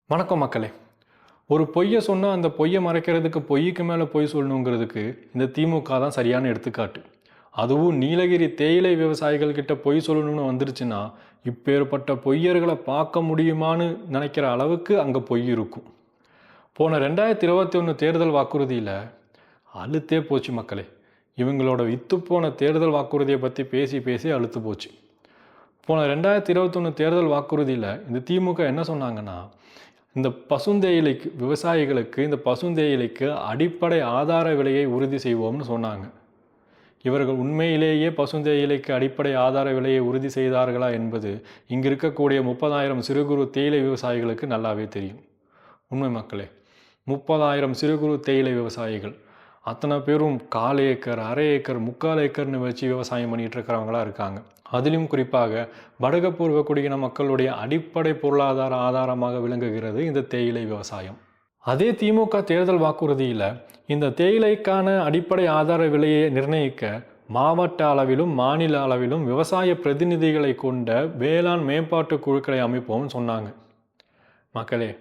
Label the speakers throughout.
Speaker 1: வணக்கம் மக்களே. ஒரு பொய்யை சொன்னால் அந்த பொய்யை மறைக்கிறதுக்கு பொய்க்கு மேலே பொய் சொல்லணுங்கிறதுக்கு இந்த திமுக தான் சரியான எடுத்துக்காட்டு. அதுவும் நீலகிரி தேயிலை விவசாயிகள் கிட்ட பொய் சொல்லணும்னு வந்துருச்சுன்னா இப்பேற்பட்ட பொய்யர்களை பார்க்க முடியுமான்னு நினைக்கிற அளவுக்கு அங்கே பொய் இருக்கும். போன 2021 தேர்தல் வாக்குறுதியில் அழுத்தே போச்சு மக்களே. இவங்களோட வித்துப்போன தேர்தல் வாக்குறுதியை பற்றி பேசி பேசி அழுத்து போச்சு. போன 2021 தேர்தல் வாக்குறுதியில் இந்த திமுக என்ன சொன்னாங்கன்னா, இந்த பசுந்தேயிலைக்கு விவசாயிகளுக்கு இந்த பசுந்தேயிலைக்கு அடிப்படை ஆதார விலையை உறுதி செய்வோம்னு சொன்னாங்க. இவர்கள் உண்மையிலேயே பசுந்தேயிலைக்கு அடிப்படை ஆதார விலையை உறுதி செய்தார்களா என்பது இங்கு இருக்கக்கூடிய 30,000 சிறு குறு தேயிலை விவசாயிகளுக்கு நல்லாவே தெரியும். உண்மை மக்களே, 30,000 சிறு குறு தேயிலை விவசாயிகள் அத்தனை பேரும் 1/4 ஏக்கர், அரை ஏக்கர், 3/4 ஏக்கர்னு வச்சு விவசாயம் பண்ணிகிட்டு இருக்கிறவங்களா இருக்காங்க. அதிலும் குறிப்பாக வடகப்பூர்வ குடியின மக்களுடைய அடிப்படை பொருளாதார ஆதாரமாக விளங்குகிறது இந்த தேயிலை விவசாயம். அதே திமுக தேர்தல் வாக்குறுதியில் இந்த தேயிலைக்கான அடிப்படை ஆதார விலையை நிர்ணயிக்க மாவட்ட அளவிலும் மாநில அளவிலும் விவசாய பிரதிநிதிகளை கொண்ட வேளாண் மேம்பாட்டு குழுக்களை அமைப்போம்னு சொன்னாங்க. மக்களே,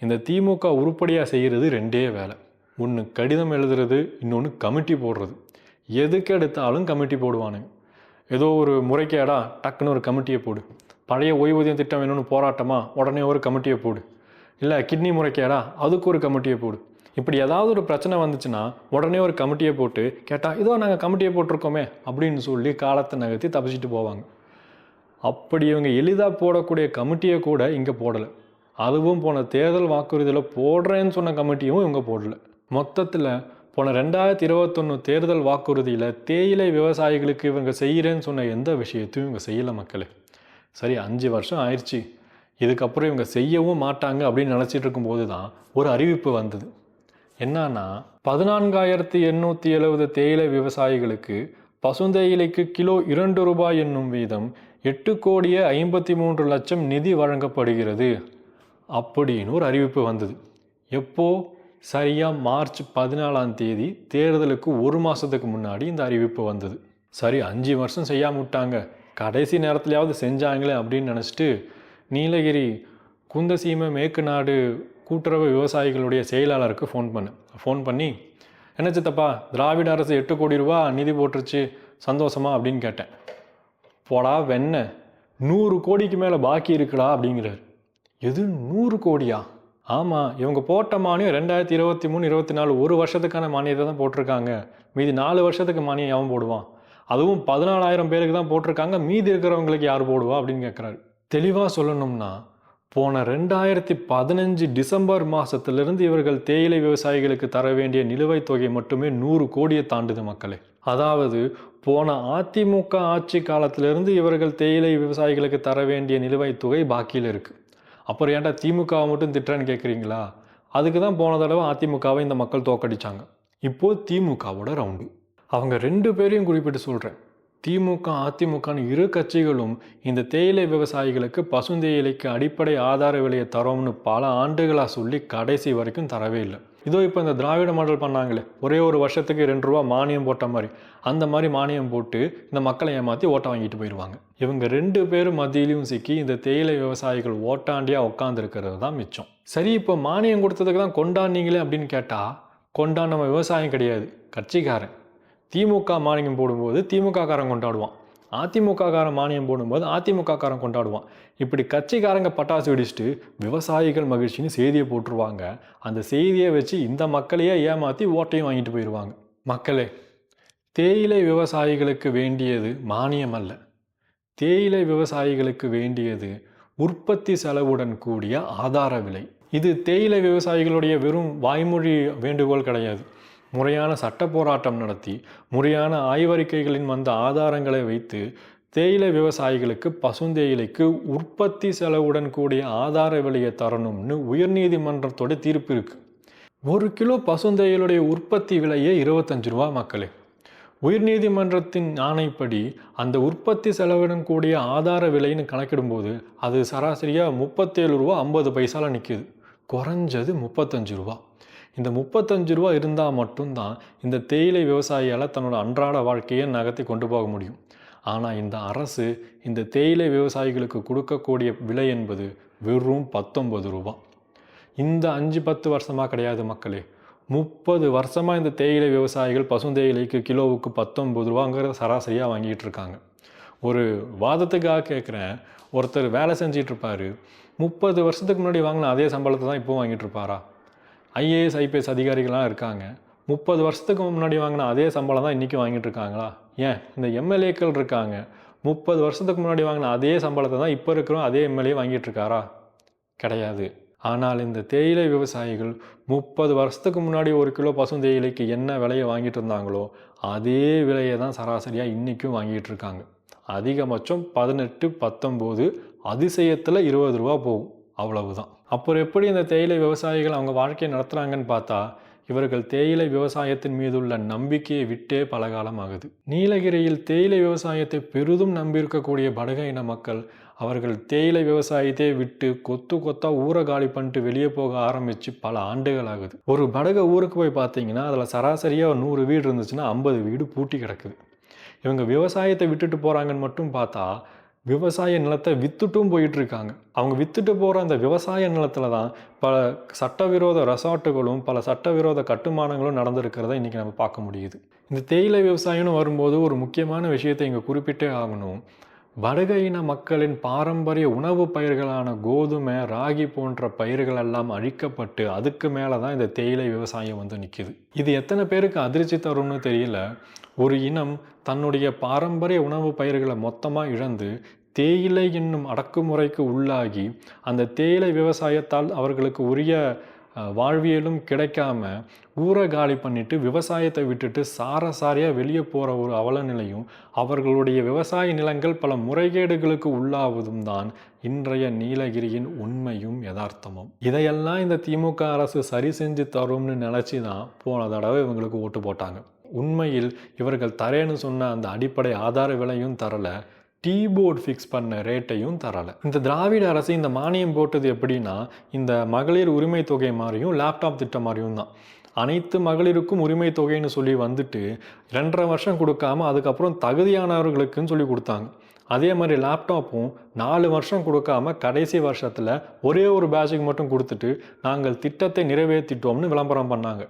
Speaker 1: இந்த திமுக உருப்படியாக செய்கிறது ரெண்டே வேலை. ஒன்று கடிதம் எழுதுறது, இன்னொன்று கமிட்டி போடுறது. எதுக்கு எடுத்தாலும் கமிட்டி போடுவானுங்க. ஏதோ ஒரு முறைகேடா டக்குன்னு ஒரு கமிட்டியை போடு, பழைய ஓய்வூதியம் திட்டம் வேணும்னு போராட்டமா உடனே ஒரு கமிட்டியை போடு, இல்லை கிட்னி முறைகேடா அதுக்கு ஒரு கமிட்டியை போடு. இப்படி ஏதாவது ஒரு பிரச்சனை வந்துச்சுன்னா உடனே ஒரு கமிட்டியை போட்டு கேட்டால் இதோ நாங்கள் கமிட்டியை போட்டிருக்கோமே அப்படின்னு சொல்லி காலத்தை நகர்த்தி தப்பிச்சிட்டு போவாங்க. அப்படி இவங்க எளிதாக போடக்கூடிய கமிட்டியை கூட இங்கே போடலை. அதுவும் போன தேர்தல் வாக்குறுதியில் போடுறேன்னு சொன்ன கமிட்டியும் இவங்க போடலை. மொத்தத்தில் போன 2021 தேர்தல் வாக்குறுதியில் தேயிலை விவசாயிகளுக்கு இவங்க செய்கிறேன்னு சொன்ன எந்த விஷயத்தையும் இவங்க செய்யலை மக்களே. சரி, 5 வருஷம் ஆயிடுச்சு, இதுக்கப்புறம் இவங்க செய்யவும் மாட்டாங்க அப்படின்னு நினச்சிட்டு இருக்கும்போது தான் ஒரு அறிவிப்பு வந்தது. என்னன்னா, 14,870 தேயிலை விவசாயிகளுக்கு பசுந்தேயிலைக்கு கிலோ 2 ரூபாய் என்னும் வீதம் 8,53,00,000 நிதி வழங்கப்படுகிறது அப்படின்னு ஒரு அறிவிப்பு வந்தது. எப்போ? சரியாக மார்ச் 14 தேர்தலுக்கு ஒரு மாதத்துக்கு முன்னாடி இந்த அறிவிப்பு வந்தது. சரி, 5 வருஷம் செய்யாம விட்டாங்க, கடைசி நேரத்துலையாவது செஞ்சாங்களே அப்படின்னு நினச்சிட்டு நீலகிரி குந்தசீமை மேற்கு நாடு கூட்டுறவு விவசாயிகளுடைய செயலாளருக்கு ஃபோன் பண்ணி என்ன சித்தப்பா, திராவிட அரசு 8 கோடி ரூபா நிதி போட்டுருச்சு, சந்தோஷமா அப்படின்னு கேட்டேன். போடா வெண்ண, 100 கோடிக்கு மேலே பாக்கி இருக்குடா அப்படிங்கிறார். எது 100 கோடியா? ஆமாம், இவங்க போட்ட மானியம் 2023-24 ஒரு வருஷத்துக்கான மானியத்தை தான் போட்டிருக்காங்க. மீதி 4 வருஷத்துக்கு மானியம் எவன் போடுவான்? அதுவும் 14,000 பேருக்கு தான் போட்டிருக்காங்க, மீதி இருக்கிறவங்களுக்கு யார் போடுவா அப்படின்னு கேட்குறாரு. தெளிவாக சொல்லணும்னா, போன 2015 டிசம்பர் மாதத்திலிருந்து இவர்கள் தேயிலை விவசாயிகளுக்கு தர வேண்டிய நிலுவைத் தொகை மட்டுமே 100 கோடியை தாண்டுது மக்களே. அதாவது போன அதிமுக ஆட்சி காலத்திலிருந்து இவர்கள் தேயிலை விவசாயிகளுக்கு தர வேண்டிய நிலுவைத் தொகை பாக்கியில் இருக்குது. அப்புறம் ஏன்டா திமுகவை மட்டும் திட்டுறேன்னு கேட்குறீங்களா? அதுக்கு தான் போன தடவை அதிமுகவை இந்த மக்கள் தோக்கடிச்சாங்க. இப்போது திமுகவோட ரவுண்டு. அவங்க 2 பேரையும் குறிப்பிட்டு சொல்கிறேன். திமுக அதிமுகன்னு இரு கட்சிகளும் இந்த தேயிலை விவசாயிகளுக்கு பசுந்தேயிலைக்கு அடிப்படை ஆதார விலையை தரோம்னு பல ஆண்டுகளாக சொல்லி கடைசி வரைக்கும் தரவே இல்லை. இதோ இப்போ இந்த திராவிட மாடல் பண்ணாங்களே, ஒரே ஒரு வருஷத்துக்கு 2 ரூபா மானியம் போட்ட மாதிரி, அந்த மாதிரி மானியம் போட்டு இந்த மக்களை ஏமாற்றி ஓட்டை வாங்கிட்டு போயிடுவாங்க. இவங்க 2 பேரும் மத்தியிலையும் சிக்கி இந்த தேயிலை விவசாயிகள் ஓட்டாண்டியாக உட்காந்துருக்கிறது தான் மிச்சம். சரி, இப்போ மானியம் கொடுத்ததுக்கு தான் கொண்டாடினீங்களே அப்படின்னு கேட்டால், நம்ம விவசாயம் கிடையாது, கட்சிக்காரன். திமுக மானியம் போடும்போது திமுக காரன் கொண்டாடுவான், அதிமுக காரன் மானியம் போடும்போது அதிமுக காரன் கொண்டாடுவான். இப்படி கட்சிக்காரங்க பட்டாசு வெடிச்சுட்டு விவசாயிகள் மகிழ்ச்சின்னு செய்தியை போட்டுருவாங்க. அந்த செய்தியை வச்சு இந்த மக்களையே ஏமாற்றி ஓட்டையும் வாங்கிட்டு போயிடுவாங்க. மக்களே, தேயிலை விவசாயிகளுக்கு வேண்டியது மானியம் அல்ல, தேயிலை விவசாயிகளுக்கு வேண்டியது உற்பத்தி செலவுடன் கூடிய ஆதார விலை. இது தேயிலை விவசாயிகளுடைய வெறும் வாய்மொழி வேண்டுகோள் கிடையாது. முறையான சட்ட போராட்டம் நடத்தி முறையான ஆய்வறிக்கைகளின் வந்த ஆதாரங்களை வைத்து தேயிலை விவசாயிகளுக்கு பசுந்தேயிலைக்கு உற்பத்தி செலவுடன் கூடிய ஆதார விலையை தரணும்னு உயர்நீதிமன்றத்தோட தீர்ப்பு இருக்கு. 1 கிலோ பசுந்தேயிலுடைய உற்பத்தி விலையே 25 ரூபா மக்களே. உயர்நீதிமன்றத்தின் ஆணைப்படி அந்த உற்பத்தி செலவுடன் கூடிய ஆதார விலைன்னு கணக்கிடும்போது அது சராசரியாக 37 ரூபா 50 பைசால நிற்கிது. குறைஞ்சது 35 ரூபா. இந்த 35 ரூபா இருந்தால் மட்டும்தான் இந்த தேயிலை விவசாயியால் தன்னோட அன்றாட வாழ்க்கையை நகர்த்தி கொண்டு போக முடியும். ஆனால் இந்த அரசு இந்த தேயிலை விவசாயிகளுக்கு கொடுக்கக்கூடிய விலை என்பது வெறும் 19 ரூபா. இந்த 5-10 வருஷமாக கிடையாது மக்களே, 30 வருஷமாக இந்த தேயிலை விவசாயிகள் பசுந்தேயிலைக்கு கிலோவுக்கு 19 ரூபாங்கிறத சராசரியாக வாங்கிட்டு இருக்காங்க. ஒரு வாதத்துக்காக கேட்குறேன், ஒருத்தர் வேலை செஞ்சிட்டு இருப்பார், 30 வருஷத்துக்கு முன்னாடி வாங்கின அதே சம்பளத்தை தான் இப்போ வாங்கிட்டு இருப்பாரா? ஐஏஎஸ் ஐபிஎஸ் அதிகாரிகள்லாம் இருக்காங்க, 30 வருஷத்துக்கு முன்னாடி வாங்கின அதே சம்பளம் தான் இன்றைக்கி வாங்கிட்டு இருக்காங்களா? ஏன் இந்த எம்எல்ஏக்கள் இருக்காங்க, 30 வருஷத்துக்கு முன்னாடி வாங்கின அதே சம்பளத்தை தான் இப்போ இருக்கிறோம் அதே எம்எல்ஏ வாங்கிட்டு இருக்காரா? கிடையாது. ஆனால் இந்த தேயிலை விவசாயிகள் 30 வருஷத்துக்கு முன்னாடி ஒரு கிலோ பசுந்தேயிலைக்கு என்ன விலையை வாங்கிட்டு இருந்தாங்களோ அதே விலையை தான் சராசரியாக இன்றைக்கும் வாங்கிட்டு இருக்காங்க. அதிகபட்சம் 18-19, அதிசயத்தில் 20 ரூபா போகும், அவ்வளவுதான். அப்புறம் எப்படி இந்த தேயிலை விவசாயிகள் அவங்க வாழ்க்கையை நடத்துகிறாங்கன்னு பார்த்தா, இவர்கள் தேயிலை விவசாயத்தின் மீதுள்ள நம்பிக்கையை விட்டே பலகாலம் ஆகுது. நீலகிரியில் தேயிலை விவசாயத்தை பெரிதும் நம்பியிருக்கக்கூடிய படக இன மக்கள் அவர்கள் தேயிலை விவசாயத்தை விட்டு கொத்து கொத்தா ஊரை காலி பண்ணிட்டு வெளியே போக ஆரம்பித்து பல ஆண்டுகள் ஆகுது. ஒரு படக ஊருக்கு போய் பார்த்தீங்கன்னா அதில் சராசரியாக 100 வீடு இருந்துச்சுன்னா 50 வீடு பூட்டி கிடக்குது. இவங்க விவசாயத்தை விட்டுட்டு போகிறாங்கன்னு மட்டும் பார்த்தா விவசாய நிலத்தை வித்துட்டும் போயிட்டு இருக்காங்க. அவங்க வித்துட்டு போகிற அந்த விவசாய நிலத்தில் தான் பல சட்டவிரோத ரெசார்ட்டுகளும் பல சட்டவிரோத கட்டுமானங்களும் நடந்திருக்கிறத இன்றைக்கி நம்ம பார்க்க முடியுது. இந்த தேயிலை விவசாயம்னு வரும்போது ஒரு முக்கியமான விஷயத்தை இங்கே குறிப்பிட்டே ஆகணும். படக இன மக்களின் பாரம்பரிய உணவு பயிர்களான கோதுமை, ராகி போன்ற பயிர்கள் எல்லாம் அழிக்கப்பட்டு அதுக்கு மேலே தான் இந்த தேயிலை விவசாயம் வந்து நிற்கிது. இது எத்தனை பேருக்கு அதிர்ச்சி தரும்னு தெரியல. ஒரு இனம் தன்னுடைய பாரம்பரிய உணவு பயிர்களை மொத்தமாக இழந்து தேயிலை என்னும் அடக்குமுறைக்கு உள்ளாகி அந்த தேயிலை விவசாயத்தால் அவர்களுக்கு உரிய வாழ்வியலும் கிடைக்காம ஊரை காலி பண்ணிட்டு விவசாயத்தை விட்டுட்டு சாரசாரியாக வெளியே போகிற ஒரு அவல நிலையும் அவர்களுடைய விவசாய நிலங்கள் பல முறைகேடுகளுக்கு உள்ளாவதும் தான் இன்றைய நீலகிரியின் உண்மையும் யதார்த்தமும். இதையெல்லாம் இந்த திமுக அரசு சரி செஞ்சு தரும்னு நினச்சி தான் போன தடவை இவங்களுக்கு ஓட்டு போட்டாங்க. உண்மையில் இவர்கள் தரேன்னு சொன்ன அந்த அடிப்படை ஆதார விலையும் தரலை, டீ போர்டு ஃபிக்ஸ் பண்ண ரேட்டையும் தரலை. இந்த திராவிட அரசு இந்த மானியம் போட்டது எப்படின்னா, இந்த மகளிர் உரிமை தொகை மாதிரியும் லேப்டாப் திட்டம் மாதிரியும் தான். அனைத்து மகளிருக்கும் உரிமை தொகைன்னு சொல்லி வந்துட்டு 2.5 வருஷம் கொடுக்காம அதுக்கப்புறம் தகுதியானவர்களுக்குன்னு சொல்லி கொடுத்தாங்க. அதே மாதிரி லேப்டாப்பும் 4 வருஷம் கொடுக்காம கடைசி வருஷத்தில் ஒரே ஒரு பேட்சுக்கு மட்டும் கொடுத்துட்டு நாங்கள் திட்டத்தை நிறைவேற்றிட்டோம்னு விளம்பரம் பண்ணாங்க.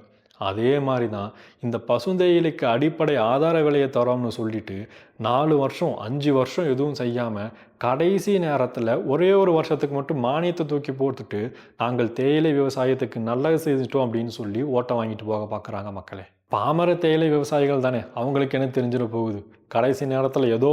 Speaker 1: அதே மாதிரி தான் இந்த பசுந்தேயிலைக்கு அடிப்படை ஆதார விலையை தரோம்னு சொல்லிட்டு 4 வருஷம் 5 வருஷம் எதுவும் செய்யாமல் கடைசி நேரத்தில் ஒரே ஒரு வருஷத்துக்கு மட்டும் மானியத்தை தூக்கி போட்டுட்டு நாங்கள் தேயிலை விவசாயத்துக்கு நல்லது செய்துட்டோம் அப்படின்னு சொல்லி ஓட்டை வாங்கிட்டு போக பார்க்குறாங்க மக்களே. பாமர தேயிலை விவசாயிகள் தானே, அவங்களுக்கு என்ன தெரிஞ்சிட போகுது. கடைசி நேரத்தில் ஏதோ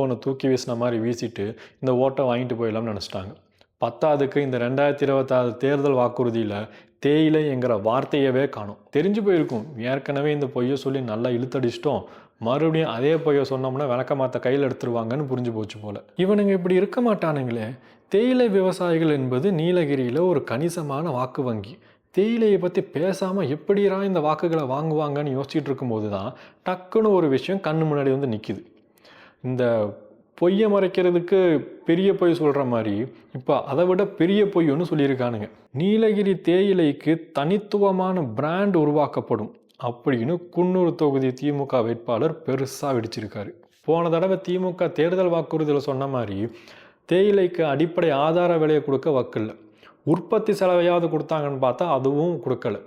Speaker 1: ஒன்று தூக்கி வீசின மாதிரி வீசிட்டு இந்த ஓட்டை வாங்கிட்டு போயிடலாம்னு நினச்சிட்டாங்க. பத்தாவதுக்கு இந்த 2026 தேர்தல் வாக்குறுதியில் தேயிலைங்கிற வார்த்தையவே காணும். தெரிஞ்சு போயிருக்கும், ஏற்கனவே இந்த பொய்யை சொல்லி நல்லா இழுத்தடிச்சிட்டோம், மறுபடியும் அதே பொய்யை சொன்னோம்னா விளக்க மாற்ற கையில் எடுத்துருவாங்கன்னு புரிஞ்சு போச்சு போல. இவனுங்க இப்படி இருக்க மாட்டானுங்களே. தேயிலை விவசாயிகள் என்பது நீலகிரியில் ஒரு கணிசமான வாக்கு வங்கி. தேயிலையை பற்றி பேசாமல் எப்படிரா இந்த வாக்குகளை வாங்குவாங்கன்னு யோசிச்சுட்டு இருக்கும்போது தான் டக்குன்னு ஒரு விஷயம் கண்ணு முன்னாடி வந்து நிற்கிது. இந்த பொய்யை மறைக்கிறதுக்கு பெரிய பொய் சொல்கிற மாதிரி இப்போ அதை விட பெரிய பொய் ஒன்று சொல்லியிருக்கானுங்க. நீலகிரி தேயிலைக்கு தனித்துவமான பிராண்ட் உருவாக்கப்படும் அப்படின்னு குன்னூர் தொகுதி திமுக வேட்பாளர் பெருசாக வெடிச்சிருக்காரு. போன தடவை திமுக தேர்தல் வாக்குறுதியில் சொன்ன மாதிரி தேயிலைக்கு அடிப்படை ஆதார விலையை கொடுக்க வக்கில்லை, உற்பத்தி செலவையாவது கொடுத்தாங்கன்னு பார்த்தா அதுவும் கொடுக்கல,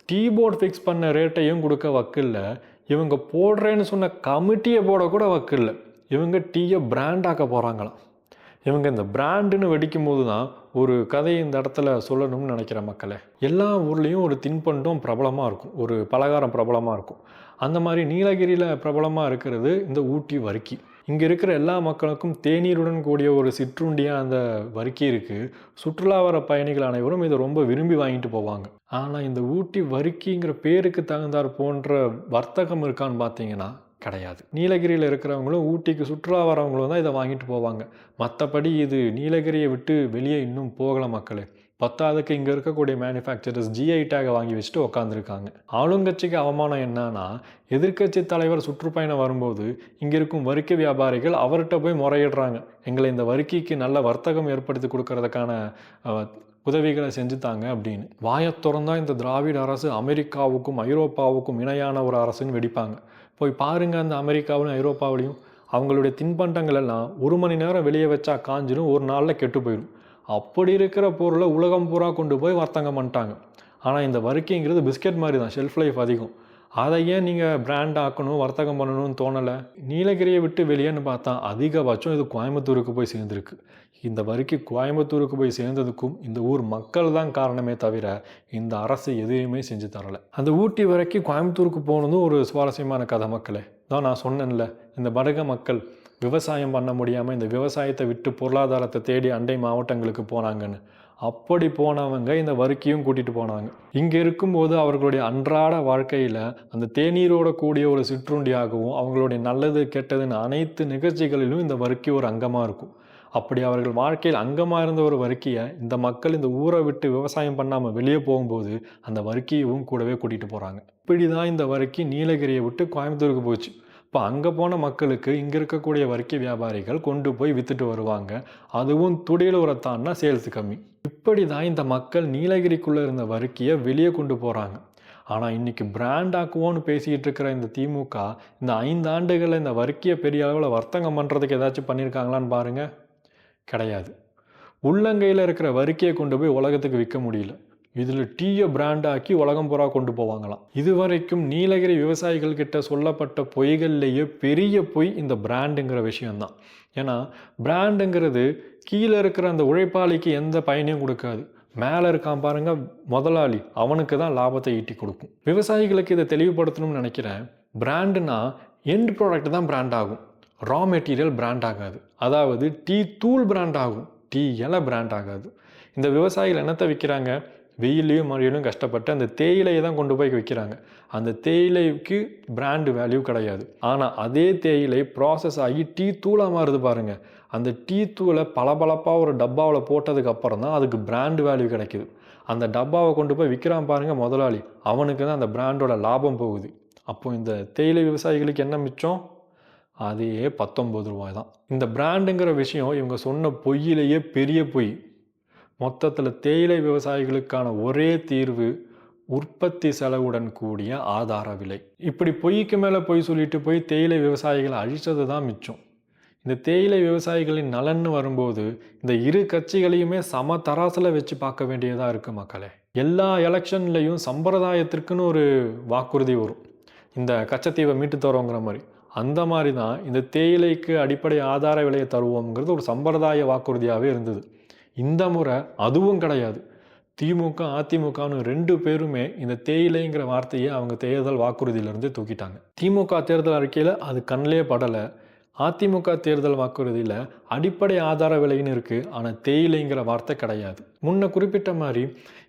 Speaker 1: டீ போர்டு ஃபிக்ஸ் பண்ண ரேட்டையும் கொடுக்க வக்கில்லை, இவங்க போடுறேன்னு சொன்ன கமிட்டியை போடக்கூட வக்கில்லை. இவங்க டீயை பிராண்டாக்க போகிறாங்களாம். இவங்க இந்த பிராண்டுன்னு வெடிக்கும் போது தான் ஒரு கதையை இந்த இடத்துல சொல்லணும்னு நினைக்கிற மக்களே. எல்லா ஊர்லேயும் ஒரு தின்பண்டம் பிரபலமாக இருக்கும், ஒரு பலகாரம் பிரபலமாக இருக்கும். அந்த மாதிரி நீலகிரியில் பிரபலமாக இருக்கிறது இந்த ஊட்டி வறுக்கி. இங்கே இருக்கிற எல்லா மக்களுக்கும் தேநீருடன் கூடிய ஒரு சிற்றுண்டியாக அந்த வறுக்கி இருக்குது. சுற்றுலா வர பயணிகள் அனைவரும் இதை ரொம்ப விரும்பி வாங்கிட்டு போவாங்க. ஆனால் இந்த ஊட்டி வறுக்கிங்கிற பேருக்கு தகுந்தார் போன்ற வர்த்தகம் இருக்கான்னு பார்த்தீங்கன்னா கிடையாது. நீலகிரியில் இருக்கிறவங்களும் ஊட்டிக்கு சுற்றுலா வரவங்களும் தான் இதை வாங்கிட்டு போவாங்க. மற்றபடி இது நீலகிரியை விட்டு வெளியே இன்னும் போகலை மக்களே. பத்தாவதுக்கு இங்கே இருக்கக்கூடிய மேனுஃபேக்சரர்ஸ் ஜிஐ டேகை வாங்கி வச்சுட்டு உட்காந்துருக்காங்க. ஆளுங்கட்சிக்கு அவமானம் என்னன்னா, எதிர்க்கட்சி தலைவர் சுற்றுப்பயணம் வரும்போது இங்கே இருக்கும் வறுக்கை வியாபாரிகள் அவர்கிட்ட போய் முறையிடுறாங்க, எங்களை இந்த வறுக்கிக்கு நல்ல வர்த்தகம் ஏற்படுத்தி கொடுக்கறதுக்கான உதவிகளை செஞ்சுத்தாங்க அப்படின்னு. வாயை திறந்தா இந்த திராவிட அரசு அமெரிக்காவுக்கும் ஐரோப்பாவுக்கும் இணையான ஒரு அரசுன்னு வெடிப்பாங்க. போய் பாருங்கள், அந்த அமெரிக்காவிலும் ஐரோப்பாவிலையும் அவங்களுடைய தின்பண்டங்கள் எல்லாம் 1 மணி நேரம் வெளியே வச்சா காஞ்சிடும், ஒரு நாளில் கெட்டு போயிடும். அப்படி இருக்கிற பொருளை உலகம் பூரா கொண்டு போய் வர்த்தகம் பண்ணிட்டாங்க. ஆனால் இந்த வரிக்கைங்கிறது பிஸ்கெட் மாதிரி தான், ஷெல்ஃப் லைஃப் அதிகம். அதை ஏன் நீங்கள் பிராண்ட் ஆக்கணும், வர்த்தகம் பண்ணணும்னு தோணலை? நீலகிரியை விட்டு வெளியேன்னு பார்த்தா அதிகபட்சம் இது கோயம்புத்தூருக்கு போய் சேர்ந்துருக்கு. இந்த வரிக்கு கோயம்புத்தூருக்கு போய் சேர்ந்ததுக்கும் இந்த ஊர் மக்கள் தான் காரணமே தவிர இந்த அரசு எதுவுமே செஞ்சு தரலை. அந்த ஊட்டி வரைக்கும் கோயம்புத்தூருக்கு போனதும் ஒரு சுவாரஸ்யமான கதை மக்களே. தான் நான் சொன்னேன்ல, இந்த படக மக்கள் விவசாயம் பண்ண முடியாமல் இந்த விவசாயத்தை விட்டு பொருளாதாரத்தை தேடி அண்டை மாவட்டங்களுக்கு போனாங்கன்னு. அப்படி போனவங்க இந்த வரிக்கையும் கூட்டிகிட்டு போனாங்க. இங்கே இருக்கும்போது அவர்களுடைய அன்றாட வாழ்க்கையில் அந்த தேநீரோட கூடிய ஒரு சிற்றுண்டியாகவும் அவங்களுடைய நல்லது கெட்டதுன்னு அனைத்து நிகழ்ச்சிகளிலும் இந்த வரிக்கை ஒரு அங்கமாக இருக்கும். அப்படி அவர்கள் வாழ்க்கையில் அங்கமாக இருந்த ஒரு வரிக்கையை இந்த மக்கள் இந்த ஊரை விட்டு விவசாயம் பண்ணாமல் வெளியே போகும்போது அந்த வரிக்கையவும் கூடவே கூட்டிகிட்டு போகிறாங்க. இப்படி தான் இந்த வரிக்கை நீலகிரியை விட்டு கோயம்புத்தூருக்கு போச்சு. இப்போ அங்கே போன மக்களுக்கு இங்கே இருக்கக்கூடிய வரிக்கை வியாபாரிகள் கொண்டு போய் விற்றுட்டு வருவாங்க. அதுவும் துடியல் உரத்தான்னா சேல்ஸ் கம்மி. இப்படி தான் இந்த மக்கள் நீலகிரிக்குள்ளே இருந்த வரிக்கையை வெளியே கொண்டு போகிறாங்க. ஆனால் இன்றைக்கி பிராண்ட் ஆக்குவோன்னு பேசிக்கிட்டு இருக்கிற இந்த திமுக இந்த 5 ஆண்டுகளில் இந்த வரிக்கையை பெரிய அளவில் வர்த்தகம் பண்ணுறதுக்கு ஏதாச்சும் பண்ணியிருக்காங்களான்னு பாருங்கள். கிடையாது. உள்ளங்கையில் இருக்கிற வரிக்கையை கொண்டு போய் உலகத்துக்கு விற்க முடியல. இதில் டீயை பிராண்டாக்கி உலகம் பூரா கொண்டு போவாங்களாம். இதுவரைக்கும் நீலகிரி விவசாயிகள் கிட்ட சொல்லப்பட்ட பொய்கள்லேயே பெரிய பொய் இந்த பிராண்டுங்கிற விஷயம்தான். ஏன்னா பிராண்டுங்கிறது கீழே இருக்கிற அந்த உழைப்பாளிக்கு எந்த பயனையும் கொடுக்காது. மேலே இருக்கான் பாருங்க முதலாளி, அவனுக்கு தான் லாபத்தை ஈட்டி கொடுக்கும். விவசாயிகளுக்கு இதை தெளிவுபடுத்தணும்னு நினைக்கிறேன். பிராண்டுனா எண்ட் ப்ராடக்ட் தான் பிராண்ட் ஆகும், ரா மெட்டீரியல் பிராண்ட் ஆகாது. அதாவது டீ தூள் பிராண்ட் ஆகும், டீ இலை பிராண்ட் ஆகாது. இந்த விவசாயிகள் என்னத்தை விற்கிறாங்க? வெயிலையும் மழையிலும் கஷ்டப்பட்டு அந்த தேயிலையை தான் கொண்டு போய் விற்கிறாங்க. அந்த தேயிலைக்கு பிராண்டு வேல்யூ கிடையாது. ஆனால் அதே தேயிலை ப்ராசஸ் ஆகி டீ தூளாக மாறுது பாருங்கள். அந்த டீ தூளை பளபளப்பாக ஒரு டப்பாவில் போட்டதுக்கு அப்புறம் தான் அதுக்கு பிராண்டு வேல்யூ கிடைக்குது. அந்த டப்பாவை கொண்டு போய் விற்கிறான் பாருங்கள் முதலாளி, அவனுக்கு தான் அந்த பிராண்டோட லாபம் போகுது. அப்போ இந்த தேயிலை விவசாயிகளுக்கு என்ன மிச்சம்? அதே 19 ரூபாய் தான். இந்த பிராண்டுங்கிற விஷயம் இவங்க சொன்ன பொய்யிலேயே பெரிய பொய். மொத்தத்தில் தேயிலை விவசாயிகளுக்கான ஒரே தீர்வு உற்பத்தி செலவுடன் கூடிய ஆதார விலை. இப்படி பொய்க்கு மேலே பொய் சொல்லிட்டு போய் தேயிலை விவசாயிகளை அழிச்சது தான் மிச்சம். இந்த தேயிலை விவசாயிகளின் நலன்னு வரும்போது இந்த இரு கட்சிகளையுமே சம தராசில் வச்சு பார்க்க வேண்டியதாக இருக்குது மக்களே. எல்லா எலெக்ஷன்லையும் சம்பிரதாயத்திற்குன்னு ஒரு வாக்குறுதி வரும், இந்த கச்சத்தீவை மீட்டு தரோங்கிற மாதிரி. அந்த மாதிரி தான் இந்த தேயிலைக்கு அடிப்படை ஆதார விலையை தருவோங்கிறது ஒரு சம்பிரதாய வாக்குறுதியாகவே இருந்தது. இந்த முறை அதுவும் கிடையாது. திமுக அதிமுகன்னு 2 பேருமே இந்த தேயிலைங்கிற வார்த்தையை அவங்க தேர்தல் வாக்குறுதியிலேருந்து தூக்கிட்டாங்க. திமுக தேர்தல் அறிக்கையில் அது கண்ணிலே படலை. அதிமுக தேர்தல் வாக்குறுதியில் அடிப்படை ஆதார விலைன்னு இருக்குது, ஆனால் தேயிலைங்கிற வார்த்தை கிடையாது. முன்ன குறிப்பிட்ட மாதிரி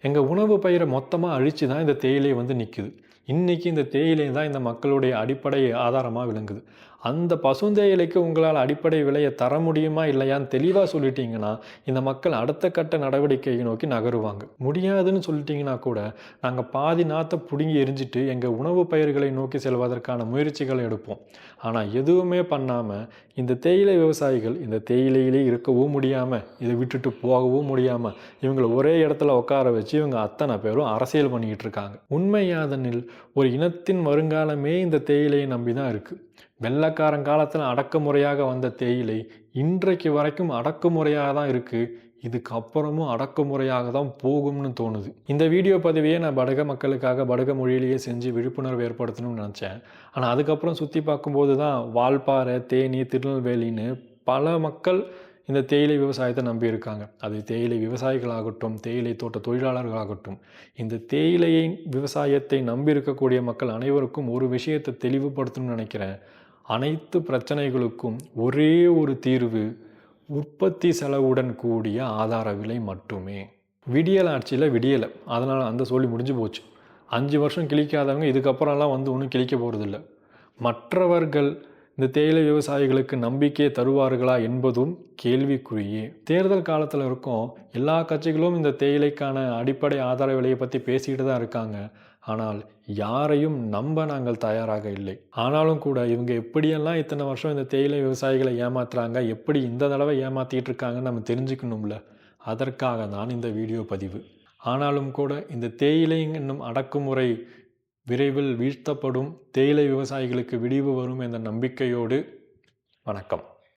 Speaker 1: எங்கள் உணவு பயிரை மொத்தமாக அழித்து தான் இந்த தேயிலை வந்து நிற்குது. இன்றைக்கி இந்த தேயிலை தான் இந்த மக்களுடைய அடிப்படை ஆதாரமாக விளங்குது. அந்த பசுந்தேயிலைக்கு உங்களால் அடிப்படை விலையை தர முடியுமா இல்லையான்னு தெளிவாக சொல்லிட்டீங்கன்னா இந்த மக்கள் அடுத்த கட்ட நடவடிக்கையை நோக்கி நகருவாங்க. முடியாதுன்னு சொல்லிட்டீங்கன்னா கூட நாங்கள் பாதி நாற்றை பிடுங்கி எரிஞ்சிட்டு எங்கள் உணவு பயிர்களை நோக்கி செல்வதற்கான முயற்சிகளை எடுப்போம். ஆனால் எதுவுமே பண்ணாமல் இந்த தேயிலை விவசாயிகள் இந்த தேயிலையிலே இருக்கவும் முடியாமல் இதை விட்டுட்டு போகவும் முடியாமல் இவங்களை ஒரே இடத்துல உட்கார வச்சு இவங்க அத்தனை பேரும் அரசியல் பண்ணிக்கிட்டு இருக்காங்க. உண்மையாதனில் ஒரு இனத்தின் வருங்காலமே இந்த தேயிலையை நம்பி தான் இருக்குது. வெள்ளைக்காரன் காலத்தில் அடக்குமுறையாக வந்த தேயிலை இன்றைக்கு வரைக்கும் அடக்குமுறையாக தான் இருக்குது. இதுக்கு அப்புறமும் அடக்குமுறையாக தான் போகும்னு தோணுது. இந்த வீடியோ பதிவையே நான் படக மக்களுக்காக படக மொழியிலேயே செஞ்சு விழிப்புணர்வு ஏற்படுத்தணும்னு நினச்சேன். ஆனால் அதுக்கப்புறம் சுற்றி பார்க்கும்போது தான் வால்பாறை, தேனி, திருநெல்வேலின்னு பல மக்கள் இந்த தேயிலை விவசாயத்தை நம்பி இருக்காங்க. அது தேயிலை விவசாயிகளாகட்டும், தேயிலை தோட்ட தொழிலாளர்களாகட்டும், இந்த தேயிலையை விவசாயத்தை நம்பி இருக்கக்கூடிய மக்கள் அனைவருக்கும் ஒரு விஷயத்தை தெளிவுபடுத்தணும்னு நினைக்கிறேன். அனைத்து பிரச்சனைகளுக்கும் ஒரே ஒரு தீர்வு உற்பத்தி செலவுடன் கூடிய ஆதார விலை மட்டுமே. விடியல் ஆட்சியில் விடியலை, அதனால் அந்த சொல்லி முடிஞ்சு போச்சு. 5 வருஷம் கிழிக்காதவங்க இதுக்கப்புறம்லாம் வந்து ஒன்றும் கிழிக்க போகிறதில்ல. மற்றவர்கள் இந்த தேயிலை விவசாயிகளுக்கு நம்பிக்கையை தருவார்களா என்பதும் கேள்விக்குறியே. தேர்தல் காலத்தில் இருக்கும் எல்லா கட்சிகளும் இந்த தேயிலைக்கான அடிப்படை ஆதார விலையை பற்றி பேசிக்கிட்டு தான் இருக்காங்க. ஆனால் யாரையும் நம்ப நாங்கள் தயாராக இல்லை. ஆனாலும் கூட இவங்க எப்படியெல்லாம் இத்தனை வருஷம் இந்த தேயிலை விவசாயிகளை ஏமாத்துறாங்க, எப்படி இந்த தடவை ஏமாற்றிட்டு இருக்காங்கன்னு நம்ம தெரிஞ்சுக்கணும்ல. அதற்காக தான் இந்த வீடியோ பதிவு. ஆனாலும் கூட இந்த தேயிலை என்னும் அடக்குமுறை விரைவில் வீழ்த்தப்படும், தேயிலை விவசாயிகளுக்கு விடிவு வரும் என்ற நம்பிக்கையோடு வணக்கம்.